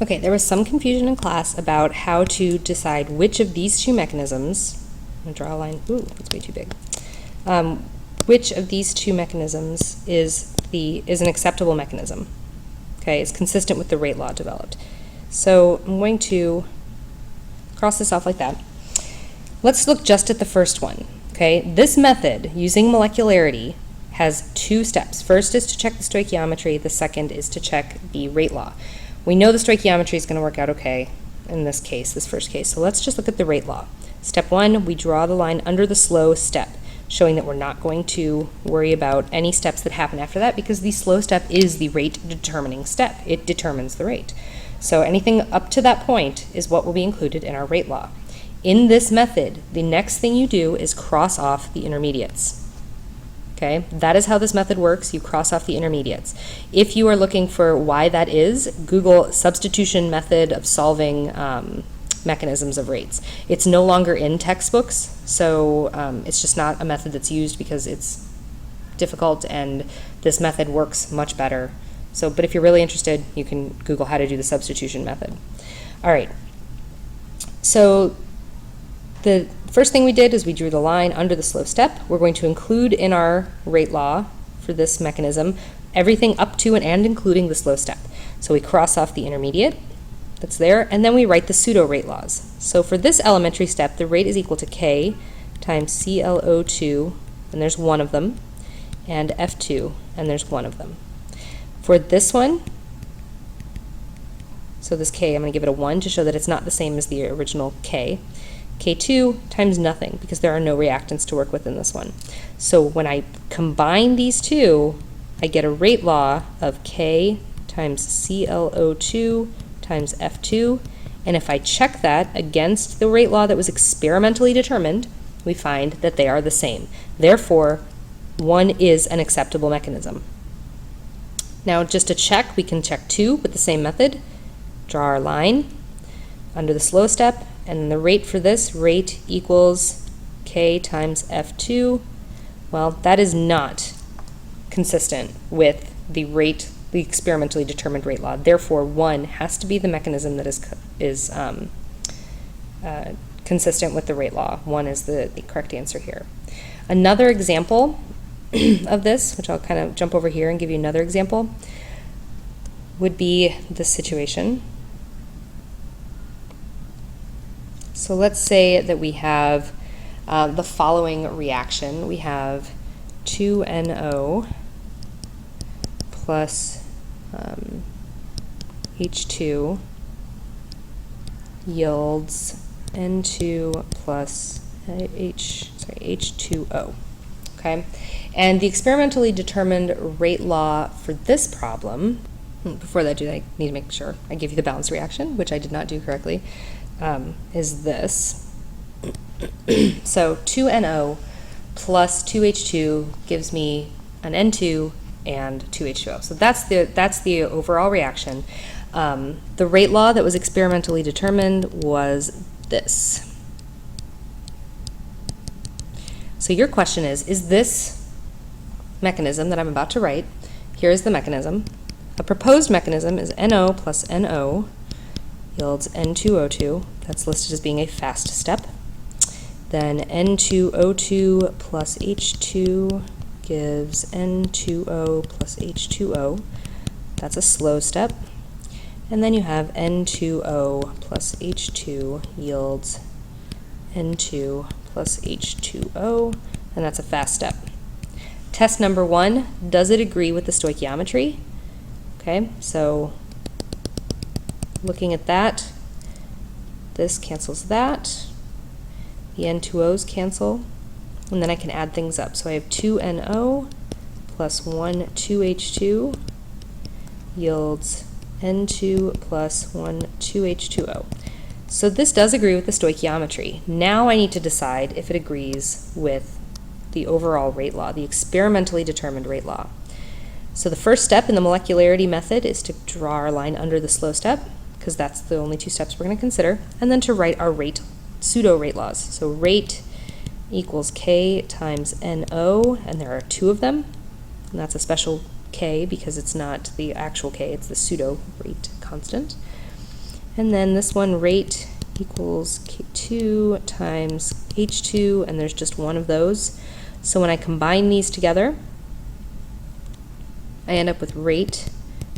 Okay, there was some confusion in class about how to decide which of these two mechanisms, I'm going to draw a line, ooh, that's way too big, which of these two mechanisms is an acceptable mechanism, okay, is consistent with the rate law developed. So I'm going to cross this off like that. Let's look just at the first one, okay? This method, using molecularity, has two steps. First is to check the stoichiometry, the second is to check the rate law. We know the stoichiometry is going to work out okay in this case, this first case, so let's just look at the rate law. Step one, we draw the line under the slow step, showing that we're not going to worry about any steps that happen after that because the slow step is the rate determining step. It determines the rate. So anything up to that point is what will be included in our rate law. In this method, the next thing you do is cross off the intermediates. Okay, that is how this method works. You cross off the intermediates. If you are looking for why that is, Google substitution method of solving mechanisms of rates. It's no longer in textbooks, so it's just not a method that's used because it's difficult, and this method works much better. So, but if you're really interested, you can Google how to do the substitution method. All right, so the first thing we did is we drew the line under the slow step. We're going to include in our rate law for this mechanism everything up to and including the slow step. So we cross off the intermediate that's there, and then we write the pseudo rate laws. So for this elementary step, the rate is equal to K times ClO2, and there's one of them, and F2, and there's one of them. For this one, so this K, I'm going to give it a 1 to show that it's not the same as the original K. K2 times nothing, because there are no reactants to work with in this one. So when I combine these two, I get a rate law of K times ClO2 times F2, and if I check that against the rate law that was experimentally determined, we find that they are the same. Therefore, one is an acceptable mechanism. Now, just to check, we can check 2 with the same method. Draw our line under the slow step, and the rate for this, rate equals K times F2. Well, that is not consistent with the rate, the experimentally determined rate law. Therefore, 1 has to be the mechanism that is consistent with the rate law. 1 is the correct answer here. Another example of this, which I'll kind of jump over here and give you another example, would be this situation. So let's say that we have the following reaction. We have 2NO plus H2 yields N2 plus H2O. Okay, and the experimentally determined rate law for this problem, before that, I need to make sure I give you the balanced reaction, which I did not do correctly, is this. So 2NO plus 2H2 gives me an N2 and 2H2O. So that's the overall reaction. The rate law that was experimentally determined was this. So your question is this mechanism that I'm about to write, here is the mechanism. A proposed mechanism is NO plus NO yields N2O2. That's listed as being a fast step. Then N2O2 plus H2 gives N2O plus H2O. That's a slow step. And then you have N2O plus H2 yields N2 plus H2O, and that's a fast step. Test number 1, does it agree with the stoichiometry? Okay, so looking at that, this cancels that, the N2Os cancel, and then I can add things up. So I have 2NO plus 1 2H2 yields N2 plus 1 2H2O. So this does agree with the stoichiometry. Now I need to decide if it agrees with the overall rate law, the experimentally determined rate law. So the first step in the molecularity method is to draw our line under the slow step, because that's the only 2 steps we're going to consider, and then to write our rate, pseudo rate laws. So rate equals K times NO, and there are 2 of them, and that's a special K because it's not the actual K, it's the pseudo rate constant. And then this one, rate equals K2 times H2, and there's just one of those. So when I combine these together, I end up with rate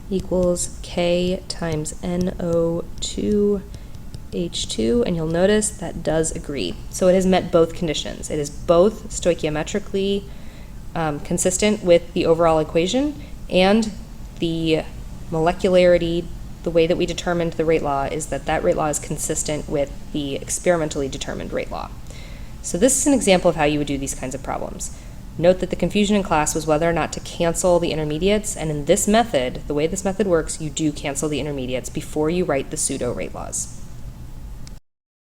equals K times NO2 H2, and you'll notice that does agree. So it has met both conditions. It is both stoichiometrically consistent with the overall equation, and the molecularity, the way that we determined the rate law, is that that rate law is consistent with the experimentally determined rate law. So this is an example of how you would do these kinds of problems. Note that the confusion in class was whether or not to cancel the intermediates, and in this method, the way this method works, you do cancel the intermediates before you write the pseudo rate laws.